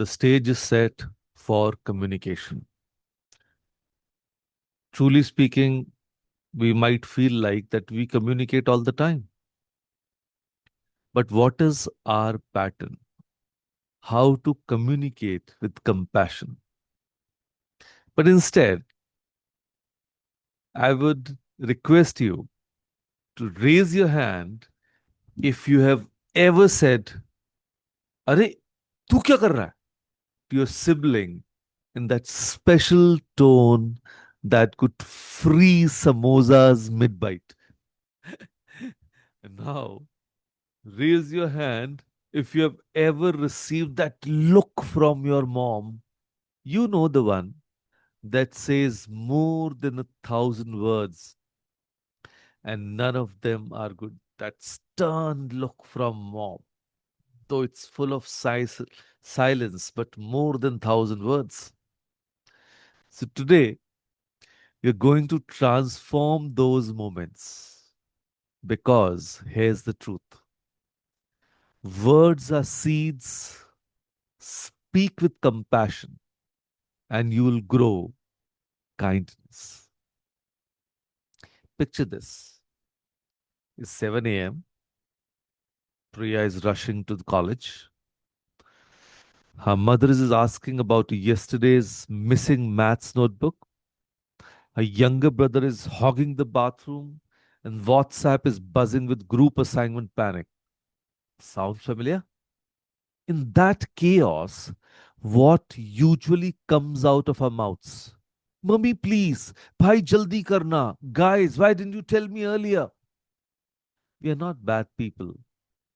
The stage is set for communication. Truly speaking, we might feel like that we communicate all the time. But what is our pattern? How to communicate with compassion? But instead, I would request you to raise your hand if you have ever said, "अरे, तू क्या कर रहा है?" to your sibling in that special tone that could freeze samosas mid-bite. And now, raise your hand if you have ever received that look from your mom. You know the one that says more than 1,000 words, and none of them are good. That stern look from mom, though it's full of silence, but more than 1,000 words. So today, you're going to transform those moments because here's the truth: words are seeds. Speak with compassion, and you will grow kindness. Picture this: it's 7 a.m. Priya is rushing to the college. Her mother is asking about yesterday's missing maths notebook. Her younger brother is hogging the bathroom, and WhatsApp is buzzing with group assignment panic. Sounds familiar? In that chaos, what usually comes out of our mouths? Mummy, please. Bhai, jaldi karna. Guys, why didn't you tell me earlier? We are not bad people.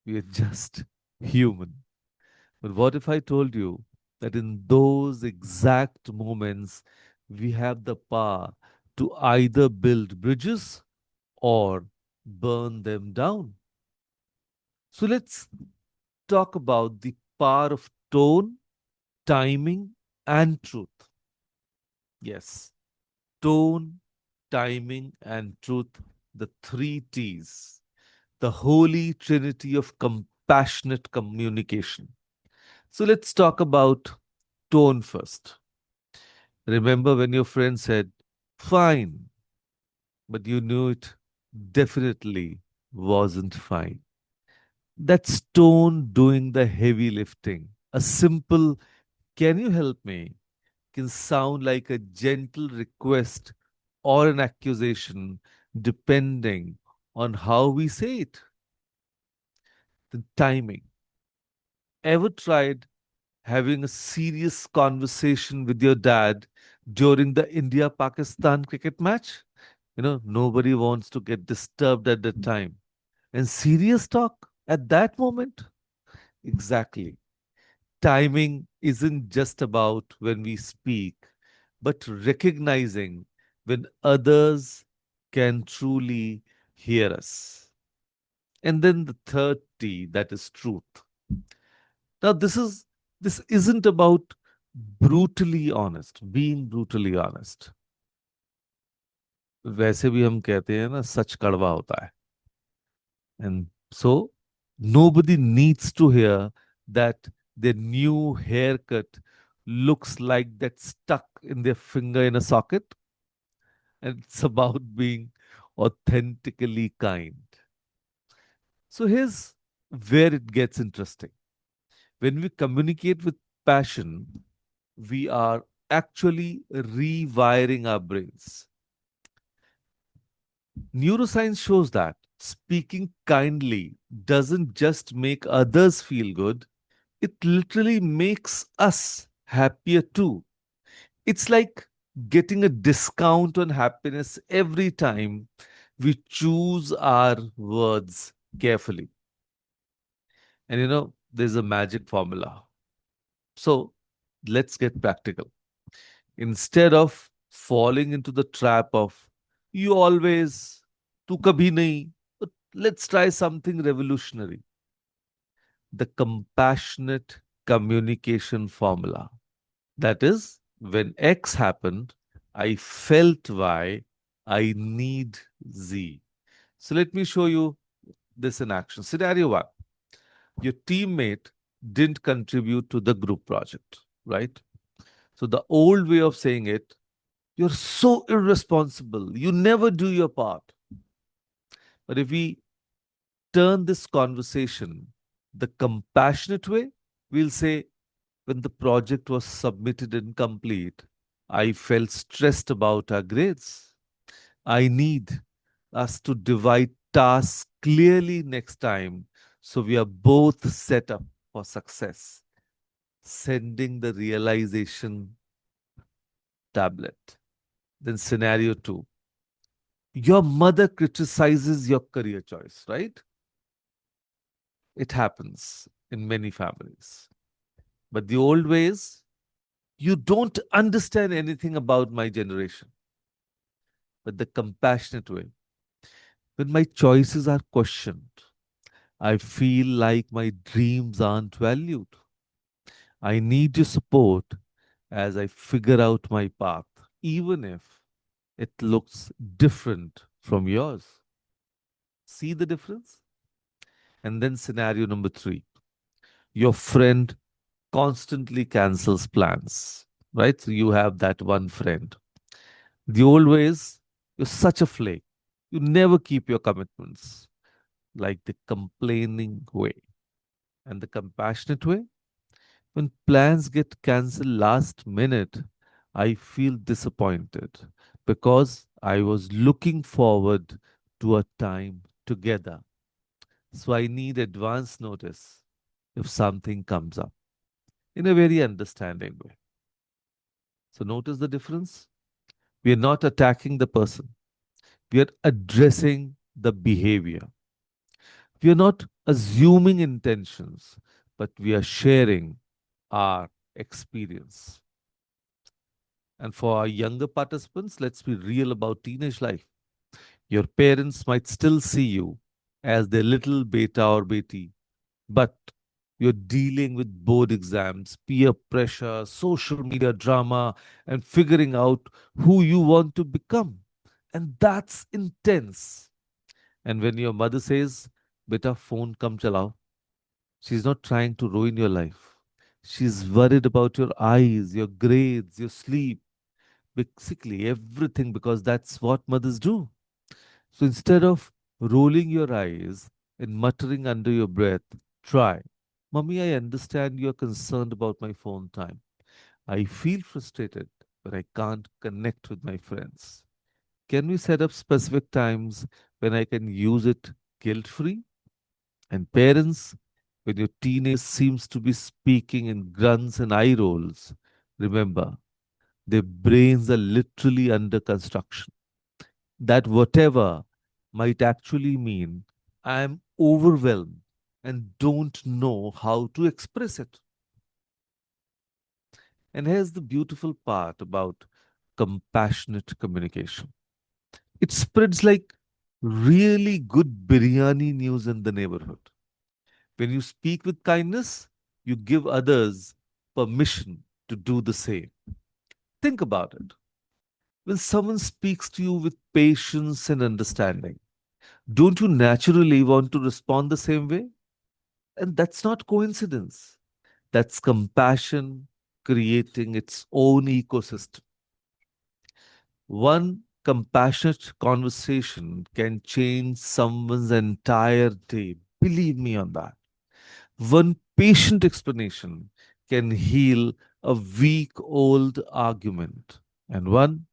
We are just human. But what if I told you that in those exact moments, we have the power to either build bridges or burn them down? So let's talk about the power of tone, timing, and truth. Yes, tone, timing, and truth, the three T's, the holy trinity of compassionate communication. So let's talk about tone first. Remember when your friend said, fine, but you knew it definitely wasn't fine. That's tone doing the heavy lifting. A simple, can you help me, can sound like a gentle request or an accusation depending on how we say it. The timing. Ever tried having a serious conversation with your dad during the India Pakistan cricket match? Nobody wants to get disturbed at the time. And serious talk at that moment? Exactly. Timing isn't just about when we speak, but recognizing when others can truly hear us. And then the third T, that is truth. Now, this isn't about brutally honest, being brutally honest. वैसे भी हम कहते हैं ना, सच कड़वा होता है. And so nobody needs to hear that their new haircut looks like that stuck in their finger in a socket. And it's about being authentically kind. So here's where it gets interesting. When we communicate with passion, we are actually rewiring our brains. Neuroscience shows that speaking kindly doesn't just make others feel good, it literally makes us happier too. It's like getting a discount on happiness every time we choose our words carefully. And there's a magic formula. So let's get practical. Instead of falling into the trap of you always, tu kabhi nahi, but let's try something revolutionary: the compassionate communication formula. That is, when X happened, I felt Y, I need Z. So let me show you this in action. Scenario one: your teammate didn't contribute to the group project, right? So the old way of saying it, you're so irresponsible, you never do your part. But if we turn this conversation the compassionate way, we'll say, when the project was submitted incomplete, I felt stressed about our grades. I need us to divide tasks clearly next time so we are both set up for success. Sending the realization tablet. Then, scenario two, your mother criticizes your career choice, right? It happens in many families. But the old ways, you don't understand anything about my generation. But the compassionate way, when my choices are questioned, I feel like my dreams aren't valued. I need your support as I figure out my path, even if it looks different from yours. See the difference? And then scenario number three, your friend constantly cancels plans, right? So you have that one friend. The old ways, you're such a flake. You never keep your commitments, like the complaining way. And the compassionate way, when plans get cancelled last minute, I feel disappointed because I was looking forward to a time together. So I need advance notice if something comes up in a very understanding way. So notice the difference. We are not attacking the person, we are addressing the behavior. We are not assuming intentions, but we are sharing our experience. And for our younger participants, let's be real about teenage life. Your parents might still see you as their little beta or beti, but you're dealing with board exams, peer pressure, social media drama, and figuring out who you want to become. And that's intense. And when your mother says, Beta, phone kam chalao, she's not trying to ruin your life. She's worried about your eyes, your grades, your sleep, basically everything, because that's what mothers do. So instead of rolling your eyes and muttering under your breath, try. Mummy, I understand you're concerned about my phone time. I feel frustrated when I can't connect with my friends. Can we set up specific times when I can use it guilt free? And parents, when your teenage seems to be speaking in grunts and eye rolls, remember, their brains are literally under construction. That whatever might actually mean I am overwhelmed and don't know how to express it. And here's the beautiful part about compassionate communication, it spreads like really good biryani news in the neighborhood. When you speak with kindness, you give others permission to do the same. Think about it. When someone speaks to you with patience and understanding, don't you naturally want to respond the same way? And that's not coincidence. That's compassion creating its own ecosystem. One compassionate conversation can change someone's entire day. Believe me on that. One patient explanation can heal a week old argument. And one,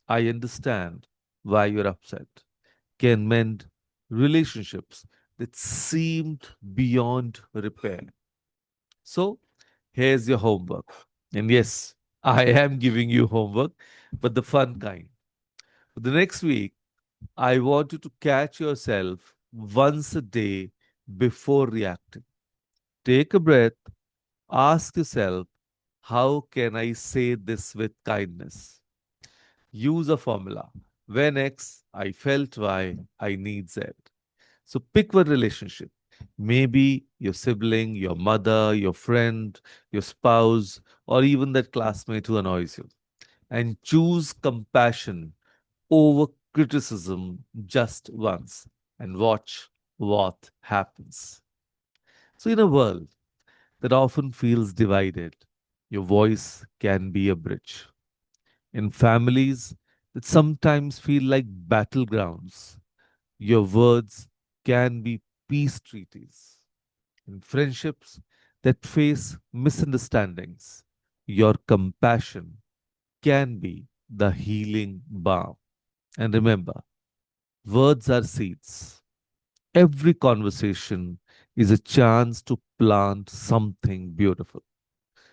I understand why you're upset, can mend relationships that seemed beyond repair. So, here's your homework. And yes, I am giving you homework, but the fun kind. For the next week, I want you to catch yourself once a day before reacting. Take a breath, ask yourself, how can I say this with kindness? Use a formula. When X, I felt Y, I need Z. So pick one relationship. Maybe your sibling, your mother, your friend, your spouse, or even that classmate who annoys you. And choose compassion over criticism just once and watch what happens. So, in a world that often feels divided, your voice can be a bridge. In families that sometimes feel like battlegrounds, your words can be peace treaties. In friendships that face misunderstandings, your compassion can be the healing balm. And remember, words are seeds. Every conversation is a chance to plant something beautiful.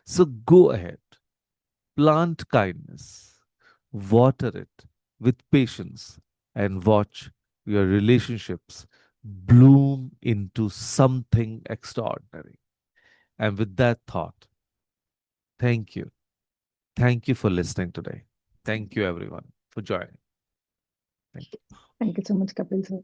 So go ahead, plant kindness, water it with patience, and watch your relationships bloom into something extraordinary. And with that thought, thank you. Thank you for listening today. Thank you, everyone, for joining. Thank you. Thank you so much, Kapil sir.